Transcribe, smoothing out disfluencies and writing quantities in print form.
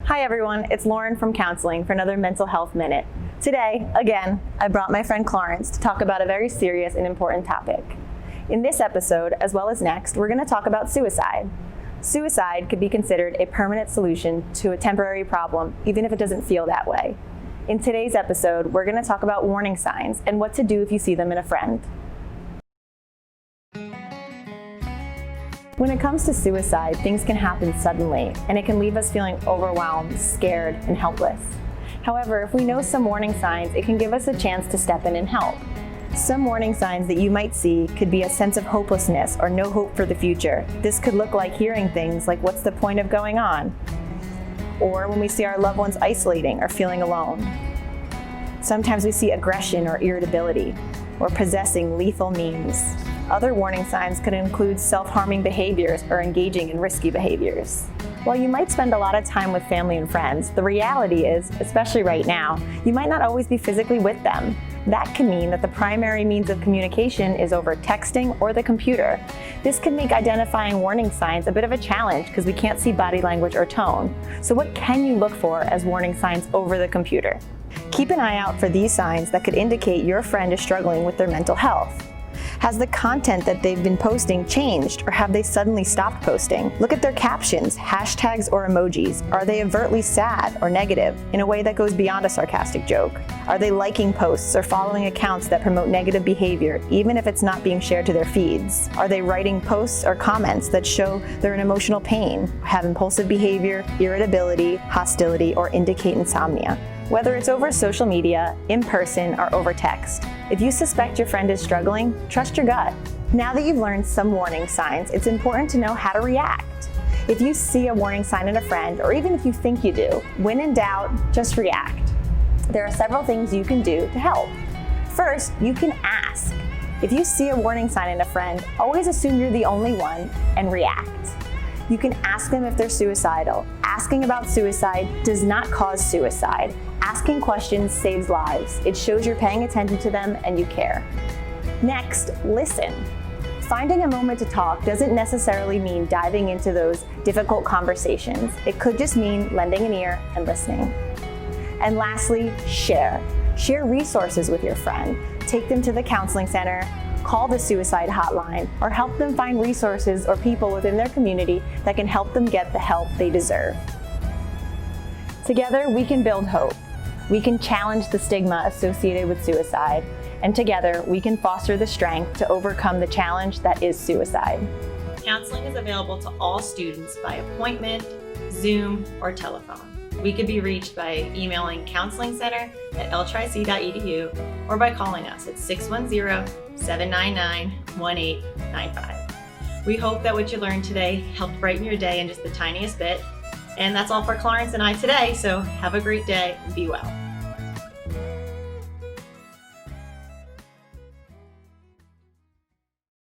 Hi everyone, it's Lauren from Counseling for another Mental Health Minute. Today, again, I brought my friend Clarence to talk about a very serious and important topic. In this episode, as well as next, we're going to talk about suicide. Suicide could be considered a permanent solution to a temporary problem, even if it doesn't feel that way. In today's episode, we're going to talk about warning signs and what to do if you see them in a friend. When it comes to suicide, things can happen suddenly, and it can leave us feeling overwhelmed, scared, and helpless. However, if we know some warning signs, it can give us a chance to step in and help. Some warning signs that you might see could be a sense of hopelessness or no hope for the future. This could look like hearing things like, "What's the point of going on?" Or when we see our loved ones isolating or feeling alone. Sometimes we see aggression or irritability, or possessing lethal means. Other warning signs could include self-harming behaviors or engaging in risky behaviors. While you might spend a lot of time with family and friends, the reality is, especially right now, you might not always be physically with them. That can mean that the primary means of communication is over texting or the computer. This can make identifying warning signs a bit of a challenge because we can't see body language or tone. So what can you look for as warning signs over the computer? Keep an eye out for these signs that could indicate your friend is struggling with their mental health. Has the content that they've been posting changed, or have they suddenly stopped posting? Look at their captions, hashtags, or emojis. Are they overtly sad or negative in a way that goes beyond a sarcastic joke? Are they liking posts or following accounts that promote negative behavior, even if it's not being shared to their feeds? Are they writing posts or comments that show they're in emotional pain, have impulsive behavior, irritability, hostility, or indicate insomnia? Whether it's over social media, in person, or over text. If you suspect your friend is struggling, trust your gut. Now that you've learned some warning signs, it's important to know how to react. If you see a warning sign in a friend, or even if you think you do, when in doubt, just react. There are several things you can do to help. First, you can ask. If you see a warning sign in a friend, always assume you're the only one and react. You can ask them if they're suicidal. Asking about suicide does not cause suicide. Asking questions saves lives. It shows you're paying attention to them and you care. Next, listen. Finding a moment to talk doesn't necessarily mean diving into those difficult conversations. It could just mean lending an ear and listening. And lastly, share. Share resources with your friend. Take them to the counseling center, call the suicide hotline, or help them find resources or people within their community that can help them get the help they deserve. Together, we can build hope. We can challenge the stigma associated with suicide, and together, we can foster the strength to overcome the challenge that is suicide. Counseling is available to all students by appointment, Zoom, or telephone. We could be reached by emailing counselingcenter@lccc.edu or by calling us at 610-799-1895. We hope that what you learned today helped brighten your day in just the tiniest bit. And that's all for Clarence and I today, so have a great day and be well.